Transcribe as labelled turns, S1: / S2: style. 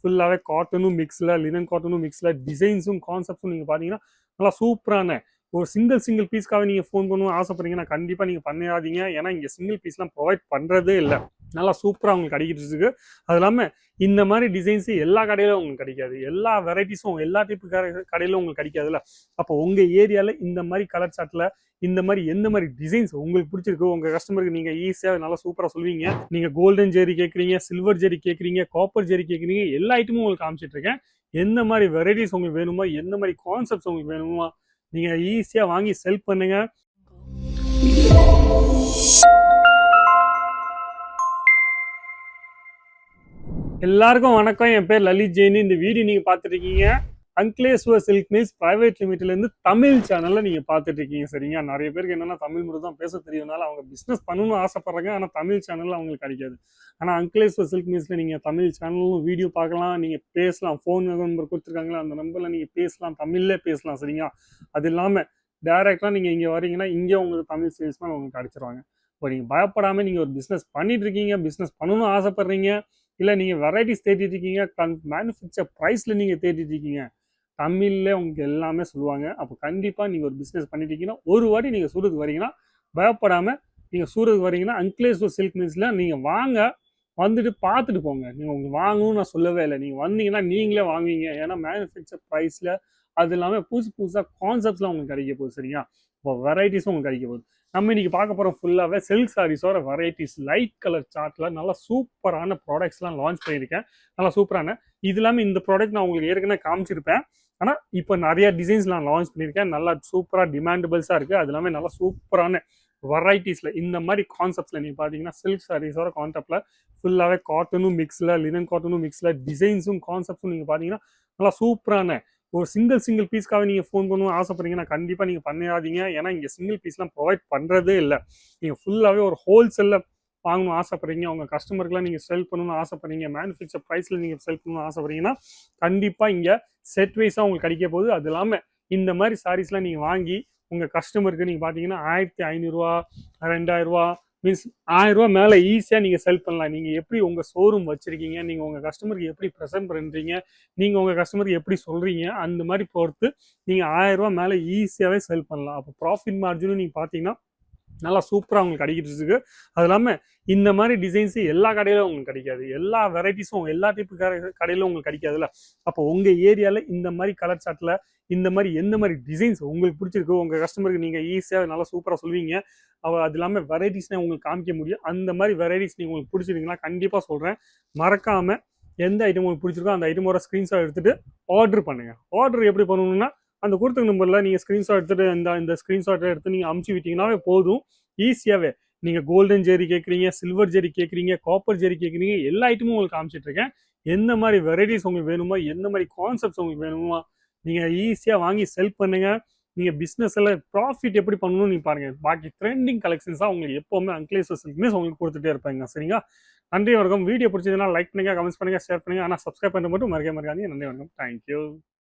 S1: ஃபுல்லாகவே காட்டனும் மிக்ஸில், லினன் காட்டனும் மிக்ஸில், டிசைன்ஸும் கான்செப்ட்ஸும் நீங்கள் பார்த்தீங்கன்னா நல்லா சூப்பரான ஒரு சிங்கிள் பீஸ்க்காக நீங்கள் ஃபோன் பண்ணணும் ஆசைப்படுறீங்கன்னா கண்டிப்பாக நீங்கள் பண்ணிடாதீங்க. ஏன்னா இங்கே சிங்கிள் பீஸ்லாம் ப்ரொவைட் பண்ணுறதே இல்லை. நல்லா சூப்பராக உங்களுக்கு கிடைக்கிட்டு இருக்கு. அது இல்லாமல் இந்த மாதிரி டிசைன்ஸ் எல்லா கடையிலும் உங்களுக்கு கிடைக்காது. எல்லா வெரைட்டிஸும் எல்லா டைப்பு கடையிலும் உங்களுக்கு கிடைக்காதுல்ல. அப்போ உங்கள் ஏரியாவில் இந்த மாதிரி கலர் சார்ட்டில் இந்த மாதிரி எந்த மாதிரி டிசைன்ஸ் உங்களுக்கு பிடிச்சிருக்கு உங்கள் கஸ்டமருக்கு நீங்கள் ஈஸியாக நல்லா சூப்பராக சொல்வீங்க. நீங்கள் கோல்டன் ஜெரி கேட்குறீங்க, சில்வர் ஜெரி கேட்குறீங்க, காப்பர் ஜெரி கேட்குறீங்க, எல்லா ஐட்டமும் உங்களுக்கு காமிச்சிட்டு இருக்கேன். எந்த மாதிரி வெரைட்டிஸ் உங்களுக்கு வேணுமோ, எந்த மாதிரி கான்செப்ட்ஸ் உங்களுக்கு வேணுமோ நீங்கள் ஈஸியாக வாங்கி செல் பண்ணுங்க. எல்லாருக்கும் வணக்கம். என் பேர் லலித் ஜெயின். இந்த வீடியோ நீங்கள் பார்த்துட்டு இருக்கீங்க அங்கிலேஸ்வர் சில்க் மில்ஸ் பிரைவேட் லிமிட்லேருந்து தமிழ் சேனலில் நீங்கள் பார்த்துட்டு இருக்கீங்க. சரிங்க, நிறைய பேருக்கு என்னென்னா தமிழ் மட்டும் தான் பேச தெரியும்னால அவங்க பிஸ்னஸ் பண்ணணும்னு ஆசைப்பட்றாங்க. ஆனால் தமிழ் சேனலில் அவங்களுக்கு கிடைக்காது. ஆனால் அங்கிலேஸ்வர் சில்க் மில்ஸில் நீங்கள் தமிழ் சேனலும் வீடியோ பார்க்கலாம், நீங்கள் பேசலாம். ஃபோன் நம்பர் கொடுத்துருக்காங்களா, அந்த நம்பரில் நீங்கள் பேசலாம், தமிழ்லே பேசலாம். சரிங்க, அது இல்லாமல் டைரெக்டாக நீங்கள் இங்கே வரீங்கன்னா இங்கே உங்களுக்கு தமிழ் சேல்ஸ்மேன் உங்களுக்கு கிடச்சிருவாங்க. இப்போ நீங்கள் பயப்படாமல் நீங்கள் ஒரு பிஸ்னஸ் பண்ணிட்டு இருக்கீங்க, பிஸ்னஸ் பண்ணணும்னு ஆசைப்பட்றீங்க, இல்லை நீங்கள் வெரைட்டிஸ் தேடிட்டு இருக்கீங்க, மேனுஃபேக்சர் ப்ரைஸில் நீங்கள் தேடிட்டு இருக்கீங்க, தமிழில் உங்களுக்கு எல்லாமே சொல்லுவாங்க. அப்போ கண்டிப்பாக நீங்கள் ஒரு பிஸ்னஸ் பண்ணிட்டு இருக்கீங்கன்னா ஒரு வாட்டி நீங்கள் சூரத்துக்கு வரீங்கன்னா பயப்படாமல் நீங்கள் சூரத்துக்கு வரீங்கன்னா அங்கிலேஸ்வர் சில்க் மில்ஸில் நீங்கள் வாங்க, வந்துட்டு பார்த்துட்டு போங்க. நீங்கள் உங்களுக்கு வாங்கணும்னு நான் சொல்லவே இல்லை. நீங்கள் வந்தீங்கன்னா நீங்களே வாங்குவீங்க. ஏன்னா மேனுஃபேக்சர் ப்ரைஸில் அது இல்லாமல் புதுசாக கான்செப்ட்ஸ்லாம் உங்களுக்கு கிடைக்க போகுது. சரியா, இப்போ வெரைட்டிஸும் உங்களுக்கு கிடைக்க போகுது. நம்ம இன்னைக்கு பார்க்க போகிறோம் ஃபுல்லாகவே சில்க் சாரீஸோட வெரைட்டிஸ். லைட் கலர் சார்ட்டில் நல்லா சூப்பரான ப்ராடக்ட்ஸ்லாம் லான்ச் பண்ணியிருக்கேன். நல்லா சூப்பரான இது இல்லாமல் இந்த ப்ராடக்ட் நான் உங்களுக்கு ஏற்கனவே காமிச்சிருப்பேன். ஆனால் இப்போ நிறைய டிசைன்ஸ் நான் லான்ச் பண்ணியிருக்கேன். நல்லா சூப்பராக டிமாண்டபிள்ஸாக இருக்குது. அது எல்லாமே நல்லா சூப்பரான வெரைட்டிஸில் இந்த மாதிரி கான்செப்ட்ஸில் நீங்கள் பார்த்தீங்கன்னா சில்க் சாரீஸோட கான்செப்டில் ஃபுல்லாகவே காட்டனும் மிக்ஸில், லினன் காட்டனும் மிக்ஸில், டிசைன்ஸும் கான்செப்ட்ஸும் நீங்கள் பார்த்தீங்கன்னா நல்லா சூப்பரான ஒரு சிங்கிள் பீஸ்க்காக நீங்கள் ஃபோன் பண்ணணும் ஆசைப்படுறீங்கன்னா கண்டிப்பாக நீங்கள் பண்ணிடாதீங்க. ஏன்னா இங்கே சிங்கிள் பீஸ்லாம் ப்ரொவைட் பண்ணுறதே இல்லை. நீங்கள் ஃபுல்லாகவே ஒரு ஹோல்சேலில் வாங்கணும் ஆசைப்படுறீங்க, உங்கள் கஸ்டமருக்குலாம் நீங்கள் செல் பண்ணணும்னு ஆசைப்படுறீங்க, மேனுஃபேக்சர் ப்ரைஸில் நீங்கள் செல் பண்ணணும்னு ஆசைப்படுறீங்கன்னா கண்டிப்பாக இங்கே செட் வைஸாக உங்களுக்கு கிடைக்க போகுது. அது இல்லாமல் இந்த மாதிரி சாரீஸ்லாம் நீங்கள் வாங்கி உங்கள் கஸ்டமருக்கு நீங்கள் பார்த்தீங்கன்னா 1500 2000 மீன்ஸ் 1000 மேலே ஈஸியாக நீங்கள் செல் பண்ணலாம். நீங்கள் எப்படி உங்கள் ஷோரூம் வச்சுருக்கீங்க, நீங்கள் உங்கள் கஸ்டமருக்கு எப்படி ப்ரெசென்ட் பண்ணுறீங்க, நீங்கள் உங்கள் கஸ்டமருக்கு எப்படி சொல்கிறீங்க, அந்த மாதிரி பொறுத்து நீங்கள் 1000 மேலே ஈஸியாகவே செல் பண்ணலாம். அப்போ ப்ராஃபிட் மார்ஜினும் நீங்கள் பார்த்தீங்கன்னா நல்லா சூப்பராக உங்களுக்கு கிடைக்கிட்டு இருக்கு. அது இல்லாமல் இந்த மாதிரி டிசைன்ஸ் எல்லா கடையிலும் உங்களுக்கு கிடைக்காது. எல்லா வெரைட்டிஸும் எல்லா டைப்பு கடையிலும் உங்களுக்கு கிடைக்காதுல்ல. அப்போ உங்கள் ஏரியாவில் இந்த மாதிரி கலர் சார்ட்டில் இந்த மாதிரி எந்த மாதிரி டிசைன்ஸ் உங்களுக்கு பிடிச்சிருக்கு உங்கள் கஸ்டமருக்கு நீங்கள் ஈஸியாக நல்லா சூப்பராக சொல்வீங்க. அது இல்லாமல் வெரைட்டிஸ்னால் உங்களுக்கு காமிக்க முடியும். அந்த மாதிரி வெரைட்டிஸ் நீங்கள் உங்களுக்கு பிடிச்சிருக்கீங்களா கண்டிப்பாக சொல்கிறேன். மறக்காமல் எந்த ஐட்டம் உங்களுக்கு பிடிச்சிருக்கோ அந்த ஐட்டமோட ஸ்க்ரீன்ஷாட் எடுத்துகிட்டு ஆர்டர் பண்ணுங்கள். ஆர்டர் எப்படி பண்ணணும்னா அந்த கொடுத்த நம்பரில் நீங்கள் ஸ்க்ரீன்ஷாட் எடுத்துகிட்டு இந்த ஸ்க்ரீன்ஷாட்டை எடுத்து நீங்கள் அமுச்சு விட்டீங்கன்னாவே போதும். ஈஸியாகவே நீங்கள் கோல்டன் ஜெரி கேட்குறீங்க, சில்வர் ஜெரி கேட்குறீங்க, காப்பர் ஜெரி கேட்குறீங்க, எல்லா ஐட்டமும் உங்களுக்கு காமிச்சிட்ருக்கேன். எந்த மாதிரி வெரைட்டிஸ் உங்களுக்கு வேணுமோ, எந்த மாதிரி கான்செப்ட்ஸ் உங்களுக்கு வேணுமோ நீங்கள் ஈஸியாக வாங்கி செல் பண்ணுங்கள். நீங்கள் பிஸ்னஸில் ப்ராஃபிட் எப்படி பண்ணணும்னு நீங்கள் பாருங்கள். பாக்கி ட்ரெண்டிங் கலெக்ஷன்ஸாக உங்களுக்கு எப்போவுமே அங்கிலேஸ்வர் சில்க் மில்ஸ் உங்களுக்கு கொடுத்துட்டே இருப்பாங்க. சரிங்களா, நன்றி வணக்கம். வீடியோ பிடிச்சதுன்னா லைக் பண்ணுங்கள், கமெண்ட்ஸ் பண்ணுங்கள், ஷேர் பண்ணுங்கள். ஆனால் சப்ஸ்கிரைப் பண்ண மட்டும் மறக்காதீங்க. நன்றி வணக்கம். தேங்க்யூ.